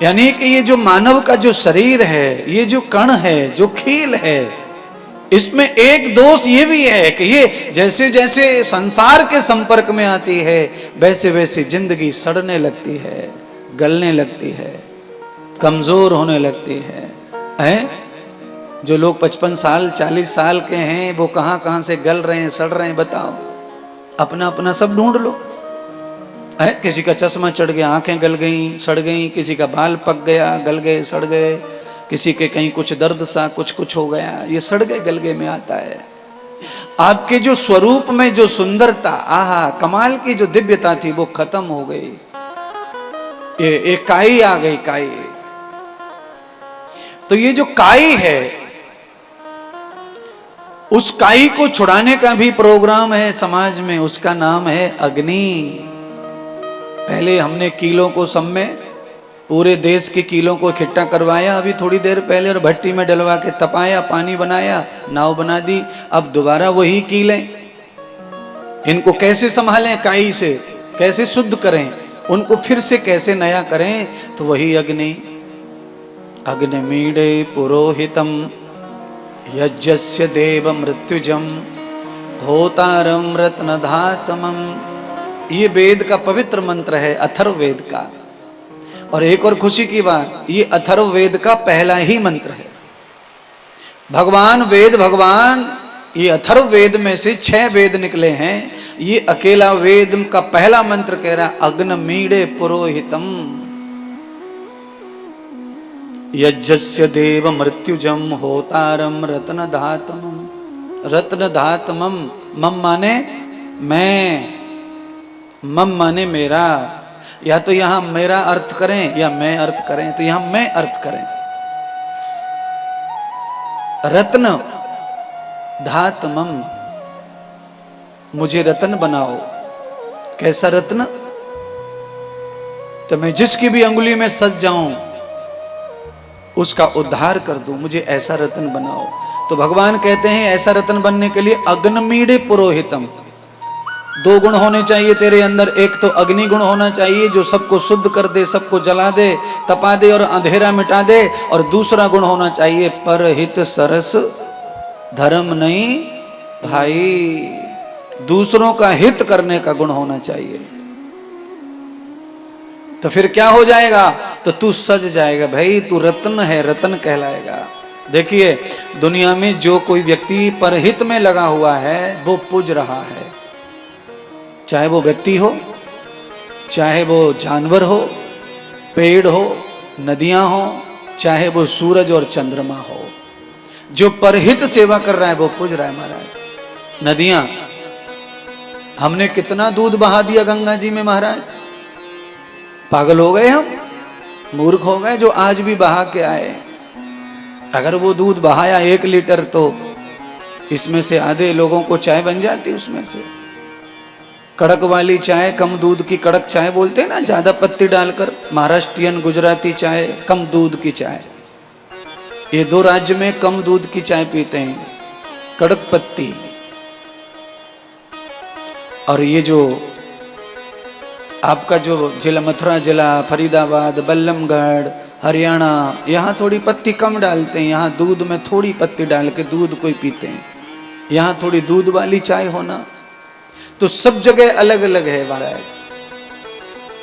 यानी कि ये जो मानव का जो शरीर है, ये जो कण है, जो खील है, इसमें एक दोष ये भी है कि ये जैसे जैसे संसार के संपर्क में आती है, वैसे वैसे जिंदगी सड़ने लगती है, गलने लगती है, कमजोर होने लगती है। जो लोग 55 साल 40 साल के हैं, वो कहां कहां से गल रहे हैं, सड़ रहे हैं, बताओ। अपना अपना सब ढूंढ लो। किसी का चश्मा चढ़ गया, आंखें गल गई, सड़ गई, किसी का बाल पक गया, गल गए, सड़ गए, किसी के कहीं कुछ दर्द सा कुछ हो गया, ये सड़ गए गल गए में आता है। आपके जो स्वरूप में जो सुंदरता, आहा कमाल की जो दिव्यता थी, वो खत्म हो गई। ये काई आ गई, काई। तो ये जो काई है, उस काई को छुड़ाने का भी प्रोग्राम है समाज में, उसका नाम है अग्नि। पहले हमने कीलों को सब में, पूरे देश के कीलों को इकट्ठा करवाया अभी थोड़ी देर पहले, और भट्टी में डलवा के तपाया, पानी बनाया, नाव बना दी। अब दोबारा वही कीलें, इनको कैसे संभालें, काई से कैसे शुद्ध करें, उनको फिर से कैसे नया करें, तो वही अग्नि। अग्निमीडे पुरोहितम यज्ञस्य देव मृत्युजम होतारम रत्नधातमम। ये वेद का पवित्र मंत्र है, अथर्ववेद का। और एक और खुशी की बात, ये अथर्ववेद का पहला ही मंत्र है। भगवान वेद भगवान, ये अथर्ववेद में से 6 वेद निकले हैं, ये अकेला वेद का पहला मंत्र कह रहा, अग्निमीडे पुरोहितम यज्ञस्य देव मृत्युजम होतारम रत्नधातमम। रत्नधातमम, मम माने मैं, मम माने मेरा। या तो यहां मेरा अर्थ करें या मैं अर्थ करें, तो यहां मैं अर्थ करें। रत्न धातमम, मुझे रत्न बनाओ। कैसा रत्न? तो मैं जिसकी भी अंगुली में सज जाऊं, उसका उद्धार कर दूं, मुझे ऐसा रत्न बनाओ। तो भगवान कहते हैं ऐसा रत्न बनने के लिए अग्निमीडे पुरोहितम। 2 गुण होने चाहिए तेरे अंदर। एक तो अग्नि गुण होना चाहिए, जो सबको शुद्ध कर दे, सबको जला दे, तपा दे और अंधेरा मिटा दे। और दूसरा गुण होना चाहिए परहित सरस धर्म नहीं भाई, दूसरों का हित करने का गुण होना चाहिए। तो फिर क्या हो जाएगा? तो तू सज जाएगा भाई, तू रत्न है, रत्न कहलाएगा। देखिए दुनिया में जो कोई व्यक्ति परहित में लगा हुआ है, वो पूज रहा है। चाहे वो व्यक्ति हो, चाहे वो जानवर हो, पेड़ हो, नदियां हो, चाहे वो सूरज और चंद्रमा हो, जो परहित सेवा कर रहा है वो पूज रहा है महाराज। नदियां, हमने कितना दूध बहा दिया गंगा जी में महाराज, पागल हो गए हम, मूर्ख हो गए जो आज भी बहा के आए। अगर वो दूध बहाया 1 लीटर, तो इसमें से आधे लोगों को चाय बन जाती। उसमें से कड़क वाली चाय, कम दूध की कड़क चाय बोलते हैं ना, ज्यादा पत्ती डालकर, महाराष्ट्रियन गुजराती चाय, कम दूध की चाय। ये 2 राज्य में कम दूध की चाय पीते हैं, कड़क पत्ती। और ये जो आपका जो जिला, मथुरा जिला, फरीदाबाद, बल्लमगढ़, हरियाणा, यहाँ थोड़ी पत्ती कम डालते हैं, यहाँ दूध में थोड़ी पत्ती डाल के दूध कोई पीते हैं। यहाँ थोड़ी दूध वाली चाय होना, तो सब जगह अलग अलग है महाराज।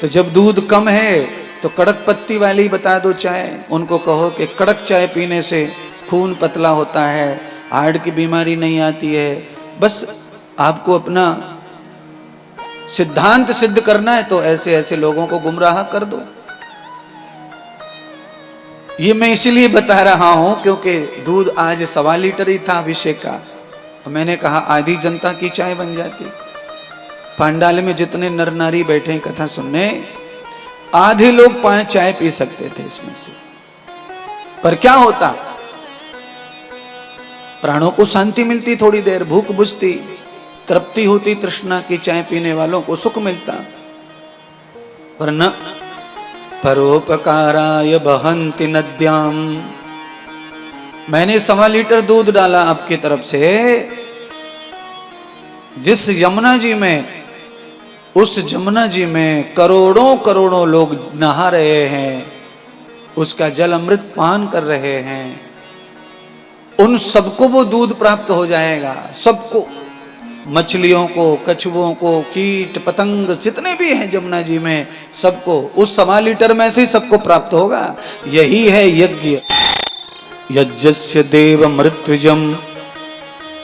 तो जब दूध कम है तो कड़क पत्ती वाली बता दो चाय, उनको कहो कि कड़क चाय पीने से खून पतला होता है, हार्ट की बीमारी नहीं आती है। बस आपको अपना सिद्धांत सिद्ध करना है तो ऐसे ऐसे लोगों को गुमराह कर दो। ये मैं इसलिए बता रहा हूं क्योंकि दूध आज 1.25 लीटर ही था अभिषेक का। मैंने कहा आधी जनता की चाय बन जाती। पांडाल में जितने नर नारी बैठे हैं कथा सुनने, आधे लोग 5 चाय पी सकते थे इसमें से। पर क्या होता, प्राणों को शांति मिलती, थोड़ी देर भूख बुझती, तृप्ति होती, तृष्णा की चाय पीने वालों को सुख मिलता। पर न, परोपकाराय बहन्ति नद्याम। मैंने 1.25 लीटर दूध डाला आपकी तरफ से, जिस यमुना जी में, उस जमुना जी में करोड़ों करोड़ों लोग नहा रहे हैं, उसका जल अमृत पान कर रहे हैं, उन सबको वो दूध प्राप्त हो जाएगा। सबको, मछलियों को, कछुओं को, कीट पतंग जितने भी हैं जमुना जी में, सबको उस 1.25 लीटर में से सबको प्राप्त होगा। यही है यज्ञ। यज्ञस्य देव मृत्युजम,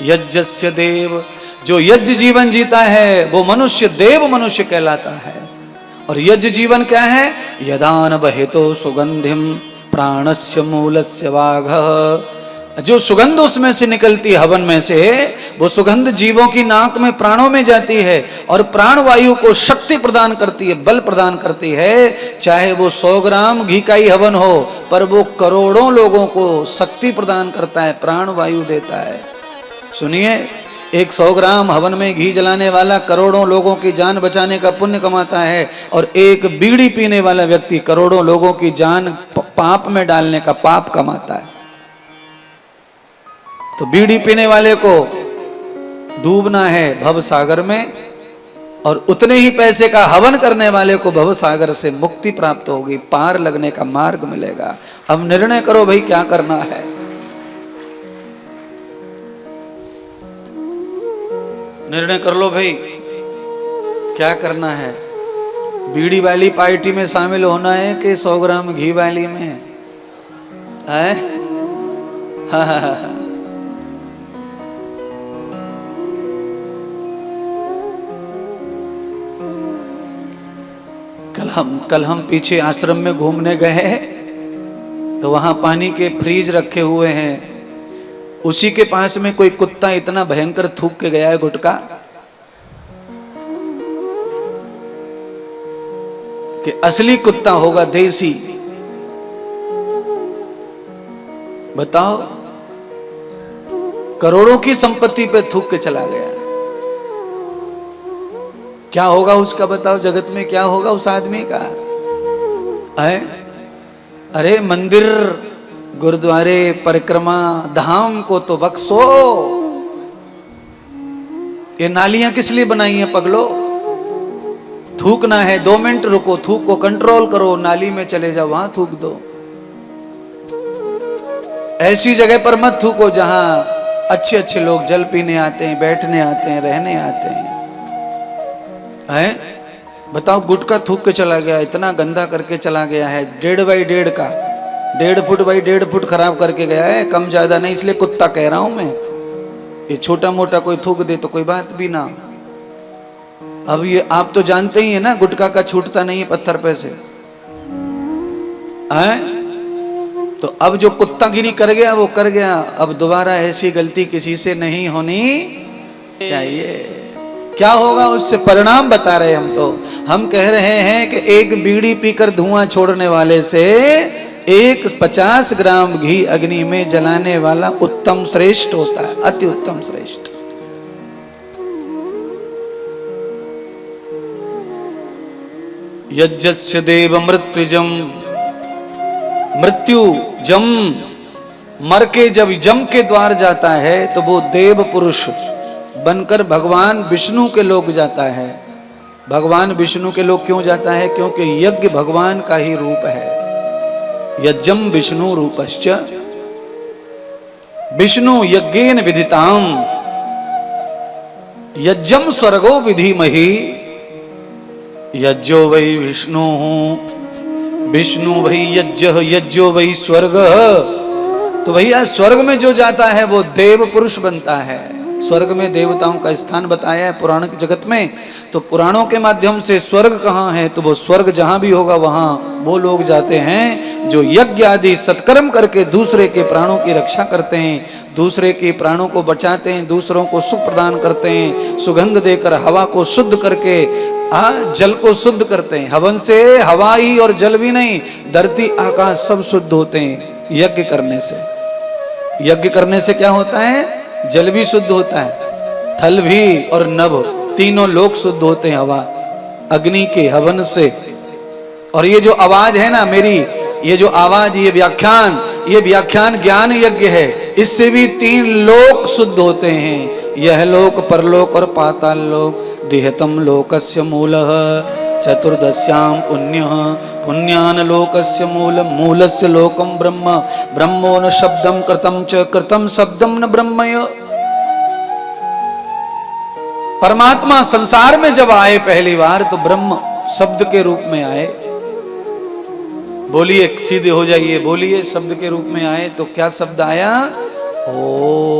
यज्ञस्य देव, जो यज्ञ जीवन जीता है वो मनुष्य देव मनुष्य कहलाता है। और यज्ञ जीवन क्या है? यदान बहितो सुगंधिम प्राणस्य मूलस्य वाघ, जो सुगंध उसमें से निकलती हवन में से, वो सुगंध जीवों की नाक में प्राणों में जाती है और प्राण वायु को शक्ति प्रदान करती है, बल प्रदान करती है। चाहे वो 100 ग्राम घी का ही हवन हो, पर वो करोड़ों लोगों को शक्ति प्रदान करता है, प्राण वायु देता है। सुनिए, एक 100 ग्राम हवन में घी जलाने वाला करोड़ों लोगों की जान बचाने का पुण्य कमाता है, और एक बीड़ी पीने वाला व्यक्ति करोड़ों लोगों की जान पाप में डालने का पाप कमाता है। तो बीड़ी पीने वाले को डूबना है भव सागर में, और उतने ही पैसे का हवन करने वाले को भव सागर से मुक्ति प्राप्त होगी, पार लगने का मार्ग मिलेगा। अब निर्णय करो भाई क्या करना है। निर्णय कर लो भाई क्या करना है। बीड़ी वाली पार्टी में शामिल होना है कि 100 ग्राम घी वाली में है? हाँ। कल हम पीछे आश्रम में घूमने गए, तो वहां पानी के फ्रीज रखे हुए हैं, उसी के पास में कोई कुत्ता इतना भयंकर थूक के गया है गुटखा कि असली कुत्ता होगा देसी। बताओ, करोड़ों की संपत्ति पे थूक के चला गया। क्या होगा उसका? बताओ, जगत में क्या होगा उस आदमी का? अरे मंदिर, गुरुद्वारे, परिक्रमा, धाम को तो बख्शो। ये नालियां किस लिए बनाई हैं पगलो? थूकना है 2 मिनट रुको, थूक को कंट्रोल करो, नाली में चले जाओ, वहां थूक दो। ऐसी जगह पर मत थूको जहां अच्छे अच्छे लोग जल पीने आते हैं, बैठने आते हैं, रहने आते हैं। बताओ, गुटखा थूक के चला गया, इतना गंदा करके चला गया है, 1.5 बाई 1.5 का, 1.5 फुट बाई 1.5 फुट खराब करके गया है, कम ज्यादा नहीं, इसलिए कुत्ता कह रहा हूं मैं। ये छोटा मोटा कोई थूक दे तो कोई बात भी ना। अब ये आप तो जानते ही है ना, गुटखा का छूटता नहीं है पत्थर पे से। तो अब जो कुत्तागिरी कर गया वो कर गया, अब दोबारा ऐसी गलती किसी से नहीं होनी चाहिए। क्या होगा उससे? परिणाम बता रहे हम कह रहे हैं कि एक बीड़ी पीकर धुआं छोड़ने वाले से एक 50 ग्राम घी अग्नि में जलाने वाला उत्तम श्रेष्ठ होता है, अति उत्तम श्रेष्ठ। यज्ञस्य देव मृत्युजम, मृत्यु जम, मर के जब जम के द्वार जाता है तो वो देव पुरुष बनकर भगवान विष्णु के लोग जाता है। भगवान विष्णु के लोग क्यों जाता है? क्योंकि यज्ञ भगवान का ही रूप है। यज्ञम विष्णु रूपश्च, विष्णु यज्ञेन विदिताम, यज्ञम स्वर्गो विधिमहि, यज्ञो वै विष्णु, विष्णु वै यज्ञ, यज्ञो वै स्वर्ग। तो भैया स्वर्ग में जो जाता है वो देव पुरुष बनता है। स्वर्ग में देवताओं का स्थान बताया है पुराण के जगत में। तो पुराणों के माध्यम से स्वर्ग कहाँ है? तो वो स्वर्ग जहां भी होगा वहां वो लोग जाते हैं जो यज्ञ आदि सत्कर्म करके दूसरे के प्राणों की रक्षा करते हैं, दूसरे के प्राणों को बचाते हैं, दूसरों को सुख प्रदान करते हैं, सुगंध देकर हवा को शुद्ध करके जल को शुद्ध करते हैं। हवन से हवा ही और जल भी नहीं, धरती आकाश सब शुद्ध होते हैं यज्ञ करने से। यज्ञ करने से क्या होता है? जल भी शुद्ध होता है, थल भी और नभ तीनों लोग शुद्ध होते हैं हवा अग्नि के हवन से। और ये जो आवाज है ना मेरी, ये जो आवाज, ये व्याख्यान ज्ञान यज्ञ है, इससे भी 3 लोक शुद्ध होते हैं, यह लोक, परलोक और पाताल लोक। देहतम लोकस्य मूलः चतुर्दश्याम पुण्यः पुण्यान लोकस्य मूलम मूलस्य लोकम ब्रह्म ब्रह्मो न शब्दम कृतम च कृतम शब्दम न ब्रह्मय। परमात्मा संसार में जब आए पहली बार तो ब्रह्म शब्द के रूप में आए। बोलिए, सीधे हो जाइए, बोलिए, शब्द के रूप में आए तो क्या शब्द आया? ओम।